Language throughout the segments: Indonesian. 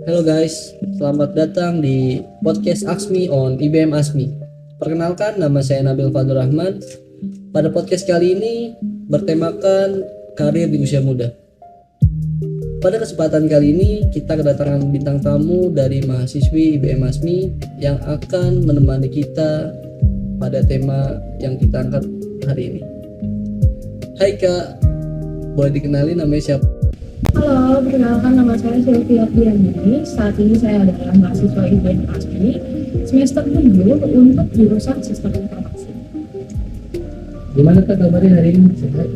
Halo guys, selamat datang di podcast Aksmi on IBM Asmi. Perkenalkan, nama saya Nabil Fadul Rahman. Pada podcast kali ini bertemakan karir di usia muda. Pada kesempatan kali ini kita kedatangan bintang tamu dari mahasiswi IBM Asmi yang akan menemani kita pada tema yang kita angkat hari ini. Hai Kak, boleh dikenali namanya siapa? Halo, perkenalkan nama saya Sylvia Diani. Saat ini saya adalah mahasiswa IBM ASMI semester 7 untuk jurusan Sistem Informasi. Gimana Kak kabarnya hari ini? Sehat?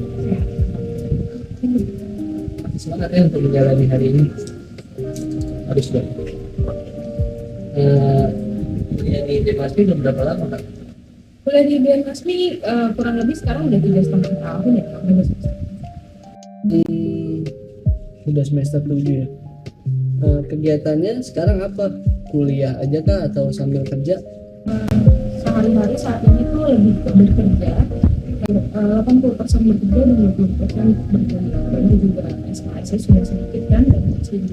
Masih semangat ya untuk menjalani hari ini? Harus dong. Kuliah di IBM Asmi udah berapa lama Kak? Kuliah di IBM ASMI kurang lebih sekarang udah 3,5 tahun ya. Sudah semester 7 ya. Kegiatannya sekarang apa? Kuliah aja kah atau sambil kerja? Sehari-hari saat ini tuh lebih ke bekerja. 80% bekerja dan 20% berkuliah. Dan juga SKS sudah sedikit kan dan masih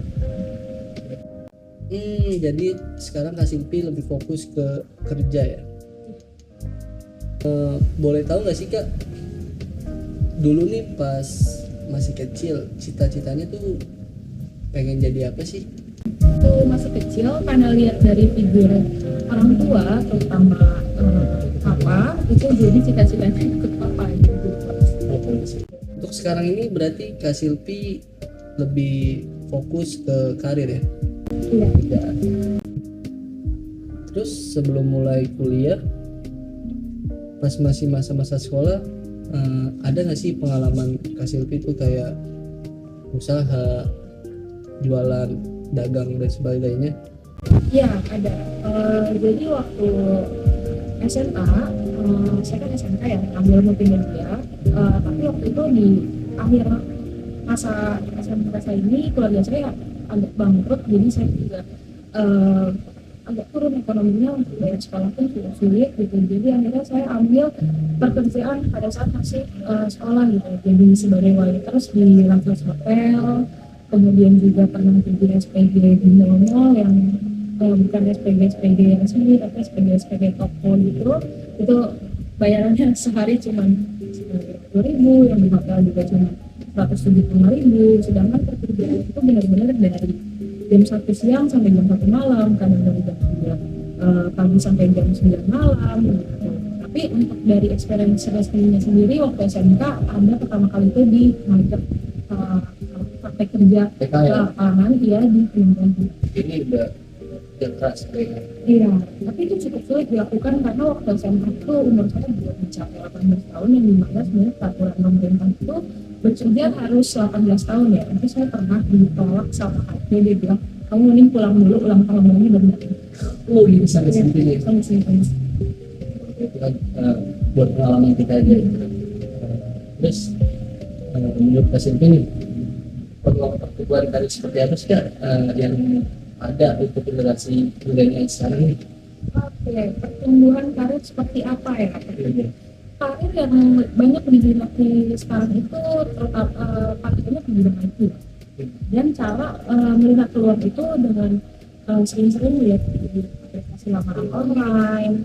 Jadi sekarang Kak Silvi lebih fokus ke kerja ya. Boleh tahu nggak sih Kak, dulu nih pas masih kecil cita-citanya tuh pengen jadi apa sih? Waktu masih kecil karena lihat dari figur orang tua terutama papa itu jadi cita-citanya ikut papa gitu. Untuk sekarang ini berarti Kak Silvi lebih fokus ke karir ya? Iya. Terus sebelum mulai kuliah, pas masih masa-masa sekolah, ada nggak sih pengalaman Kak Silvi tuh kayak usaha, jualan, dagang dan sebagainya? Iya ada. Jadi waktu SMA, saya kan SMK ya ambil multimedia, tapi waktu itu di akhir masa SMK saya ini keluarga saya agak bangkrut, jadi saya juga agak turun ekonominya untuk bayar sekolah pun sudah sulit gitu. Jadi akhirnya saya ambil pekerjaan pada saat masih sekolah gitu. Jadi sebagai waiters di Raffles Hotel, kemudian juga pernah jadi SPG di mall yang bukan SPG yang resmi tapi SPG toko gitu. Itu bayarannya sehari cuma 2.000, yang di hotel juga cuma 175.000, sedangkan pekerjaan itu benar-benar dari jam 1 siang sampai jam 1 malam, kadang dari jam 3 pagi sampai jam 9 malam gitu. Tapi untuk dari experience resminya sendiri waktu SMK ada pertama kali itu di market praktek kerja PKL? lapangan ya di Kementerian. Ini udah keras kayaknya. Iya, tapi itu cukup sulit dilakukan karena waktu SMK itu umur saya belum mencapai 18 tahun, yang dimana sebenarnya peraturan pemerintah itu bekerja harus 18 tahun ya. Nanti saya pernah ditolak sama HRD, dia bilang kamu mending pulang dulu, ulang tahun lagi baru nanti. Oh gitu sampai sini. Sampai sini. Itu kan buat pengalaman kita aja. Terus menurut Kak Silvi nih, peluang pertumbuhan karir seperti apa sih Kak yang ada untuk generasi milenial sekarang ini? Oke, pertumbuhan karir seperti apa ya? Karir yang banyak diminati sekarang itu terutama paling banyak di bidang IT. Dan cara melihat peluang itu dengan sering-sering lihat di aplikasi lamaran online,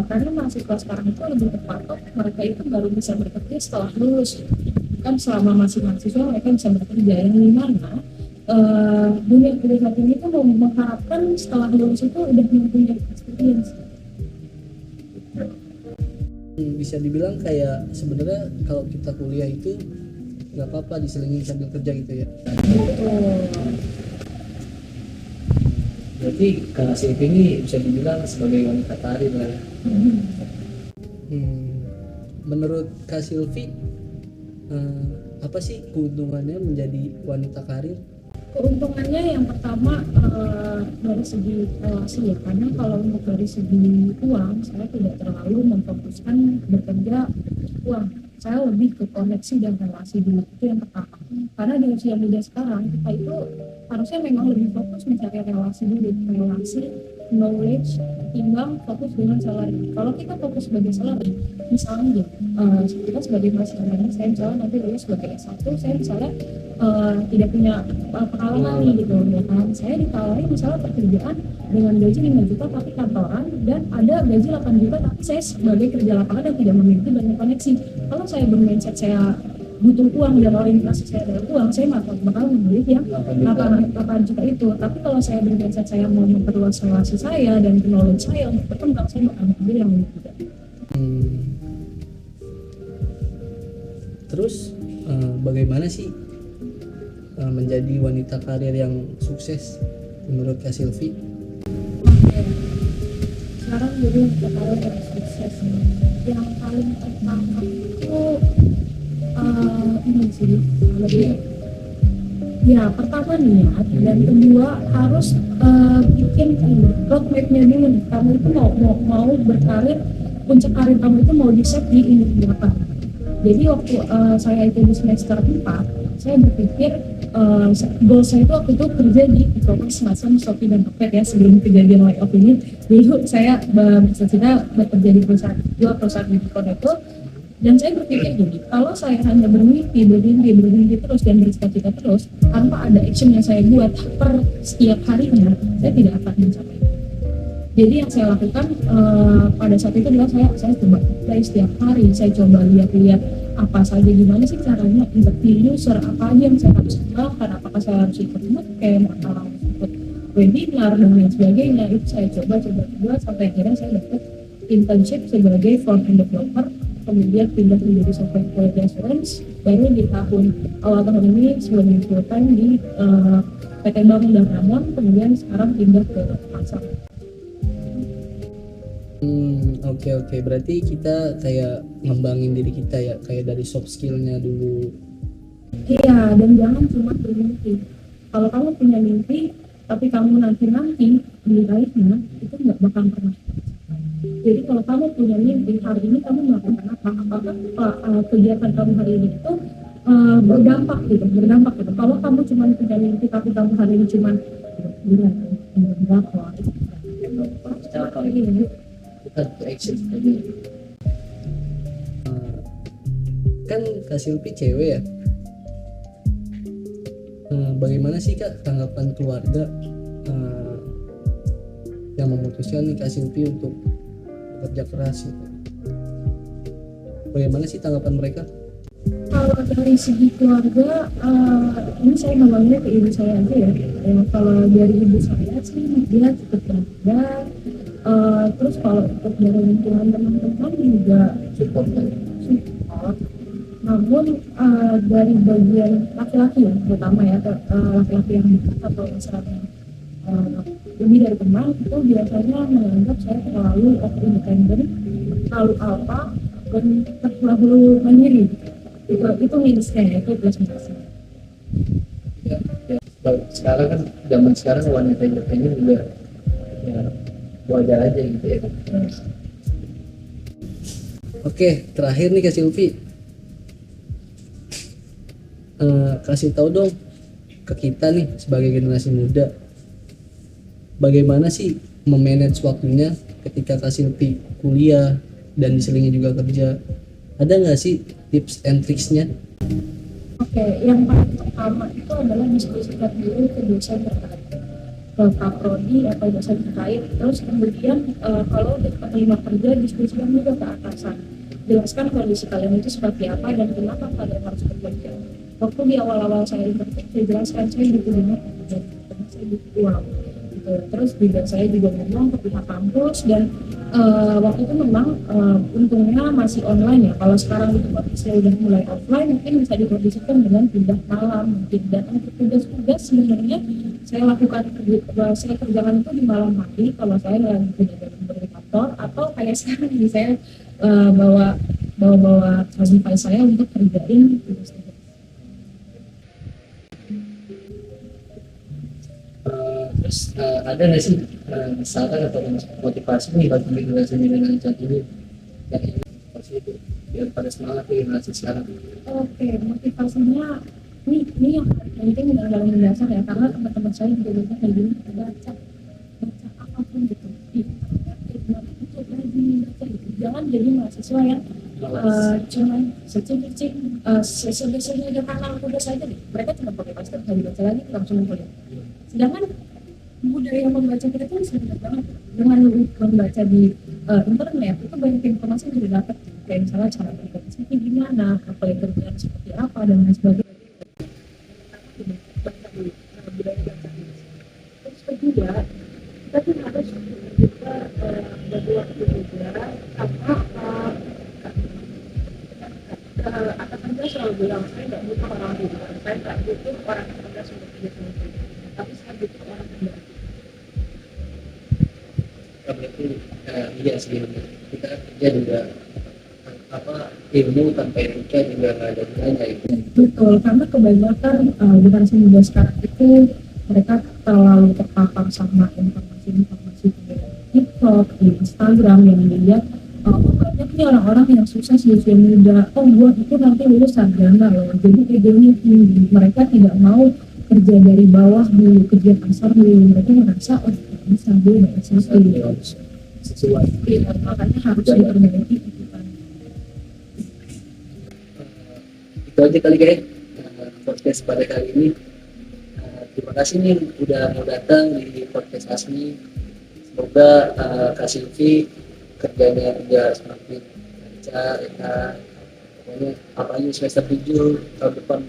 karena mahasiswa sekarang itu lebih terpatok mereka itu baru bisa bekerja setelah lulus, kan selama masih mahasiswa mereka bisa bekerja, yang dimana dunia kerja saat ini tuh mengharapkan setelah lulus itu udah mempunyai experience. Bisa dibilang kayak sebenarnya kalau kita kuliah itu nggak apa-apa diselingin sambil kerja gitu ya. Berarti Kak Silvi ini bisa dibilang sebagai wanita karir lah ya. Menurut Kak Silvi, apa sih keuntungannya menjadi wanita karir? Keuntungannya yang pertama dari segi relasi ya, karena kalau untuk dari segi uang saya tidak terlalu memfokuskan bekerja uang, saya lebih ke koneksi dan relasi dulu, itu yang pertama. Karena di usia muda sekarang kita itu harusnya memang lebih fokus mencari relasi dulu, relasi knowledge ketimbang fokus dengan salary. Kalau kita fokus sebagai salary, misalnya kita sebagai mahasiswa ini, saya misalnya nanti lulus sebagai S1, saya misalnya tidak punya pengalaman nih gitu ya kan. Saya ditawari misalnya pekerjaan dengan gaji 5 juta tapi kantoran, dan ada gaji 8 juta tapi saya sebagai kerja lapangan dan tidak memiliki banyak koneksi. Kalau saya bermindset saya butuh uang dan orientasi saya adalah uang, saya bakal memilih yang 8 juta itu. Tapi kalau saya bermindset saya mau memperluas relasi saya dan knowledge saya untuk berkembang, saya bakal memilih yang lebih mudah. Terus bagaimana sih menjadi wanita karir yang sukses menurut Kak Silvi? Oke. Sekarang jadi wanita karir yang sukses, yang paling pertama itu ini sih lebih ya, pertama niat, dan kedua harus bikin roadmapnya dulu nih. Kamu itu mau berkarir, puncak karir kamu itu mau di set di ini berapa. Jadi waktu saya itu di semester 4, saya berpikir goal saya itu waktu itu kerja di e-commerce semacam Shopee dan Tokped ya, sebelum kejadian layoff ini. Dulu saya bercita-cita bekerja di perusahaan unicorn itu. Dan saya berpikir gini, kalau saya hanya bermimpi terus dan bercita-cita terus, tanpa ada action yang saya buat per setiap harinya, saya tidak akan mencapai. Jadi yang saya lakukan pada saat itu adalah saya coba apply setiap hari, saya coba lihat-lihat apa saja, gimana sih caranya interview user, apa aja yang saya harus kenalkan, apakah saya harus ikut bootcamp, atau harus ikut webinar dan lain sebagainya. Itu saya coba sampai akhirnya saya dapat internship sebagai front-end developer, kemudian pindah menjadi software quality assurance, baru di awal tahun ini sebagai full time di PT Bank dan Ramon, kemudian sekarang pindah ke Pasar. Oke. Berarti kita kayak ngembangin diri kita ya, kayak dari soft skill-nya dulu. Iya, dan jangan cuma bermimpi. Kalau kamu punya mimpi, tapi kamu nanti diraihnya, itu nggak bakal pernah. Jadi kalau kamu punya mimpi, hari ini kamu melakukan apa? Apakah kegiatan kamu hari ini itu berdampak gitu. Kalau kamu cuma punya mimpi, tapi kamu hari ini cuma berdakwah, kan Kak Silvi cewek ya. Bagaimana sih Kak tanggapan keluarga yang memutuskan nih Kak Silvi untuk bekerja keras gitu? Bagaimana sih tanggapan mereka? Kalau dari segi keluarga, ini saya ngomongnya ke ibu saya aja ya. Kalau dari ibu saya sih dia cukup bangga. Terus kalau untuk dari lingkungan teman-teman juga cukup support. Namun dari bagian laki-laki ya, terutama ya laki-laki yang dekat atau misalnya lebih dari teman, itu biasanya menganggap saya terlalu independen, terlalu alpha, dan terlalu mandiri. Itu minusnya ya, itu plus minusnya. Ya, sekarang kan zaman sekarang wanita independen juga ya wajar aja gitu ya. Oke, terakhir nih Kak Silvi, kasih tahu dong ke kita nih sebagai generasi muda, bagaimana sih memanage waktunya ketika Kak Silvi kuliah dan diselingi juga kerja. Ada nggak sih tips and tricksnya? Oke, yang paling pertama itu adalah diskusikan dulu ke dosen terkait, ke kaprodi atau dosen terkait. Terus kemudian kalau udah penerima kerja, diskusikan juga ke atasan. Jelaskan kondisi kalian itu seperti apa dan kenapa kalian harus bekerja. Waktu di awal-awal saya interview, saya jelaskan saya butuh banyak kerja, karena saya butuh uang. Gitu. Terus juga saya juga ngomong ke pihak kampus, dan waktu itu memang untungnya masih online ya. Kalau sekarang itu kondisinya udah mulai offline, mungkin bisa dikondisikan dengan pindah malam mungkin. Dan untuk tugas-tugas sebenarnya saya kerjakan itu di malam hari kalau saya lagi di kantor, atau kayak sekarang ini saya bawa device saya untuk kerjain tugas-tugas. Terus ada nggak sih misalkan atau motivasi nih bagi generasi milenial saat ini yang ingin motivasi itu biar pada semangat di generasi sekarang? Oke, motivasinya ini yang penting dan paling mendasar ya, karena teman-teman saya juga biasanya kayak gini, baca apapun gitu. jangan jadi mahasiswa yang cuman secik-cik sesi-sesinya karena tugas saja deh. Mereka cuma pakai masker, nggak dibaca lagi, langsung kuliah. Sedangkan budaya membaca kita tuh sebenarnya banget. Dengan membaca di internet itu banyak informasi yang didapat, kayak misalnya cara berkomunikasi gimana, apa yang kerjaan seperti apa dan lain sebagainya. Baca dulu, budaya baca dulu. Terus kedua, kita tuh harus juga bagi waktu juga karena atasan saya selalu bilang saya nggak butuh orang pintar, saya nggak butuh orang cerdas untuk kerja sama saya, tapi saya butuh orang yang Berarti iya sih, kita kerja juga ilmu tanpa etika juga nggak ada gunanya itu. betul, karena kebanyakan generasi muda sekarang itu mereka terlalu terpapar sama informasi-informasi di TikTok, di Instagram yang dilihat banyak nih orang-orang yang sukses di usia muda. Oh, gua itu nanti lulus sarjana loh, jadi egonya tinggi. Mereka tidak mau kerja dari bawah dulu, kerja kasar dulu. Mereka merasa oh bisa gue nggak bisa Sesuai. Iya, makanya harus diperbaiki gitu kan. Itu aja kali guys podcast pada kali ini. Terima kasih nih udah mau datang di podcast Asmi. Semoga Kak Silvi kerjanya juga semakin lancar ya. Pokoknya apalagi semester 7 tahun depan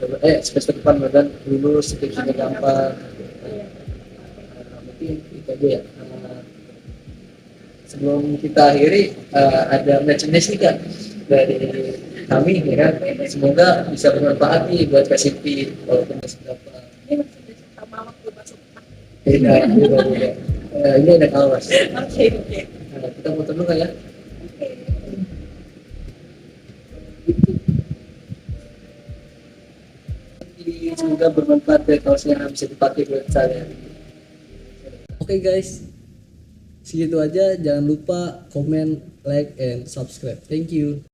semester depan mudah lulus skripsinya gampang. Mungkin itu aja ya. Sebelum kita akhiri ada merchandise nih Kak dari kami ya kan. Semoga bisa bermanfaat nih buat Kak Silvi walaupun masih berapa. Ini masih sama waktu masuk. Beda. Ini ada kawas. Oke. Kita foto dulu Kak ya. Semoga bermanfaat ya kaosnya bisa dipakai buat saya. Oke guys, segitu aja. Jangan lupa comment, like, and subscribe. Thank you.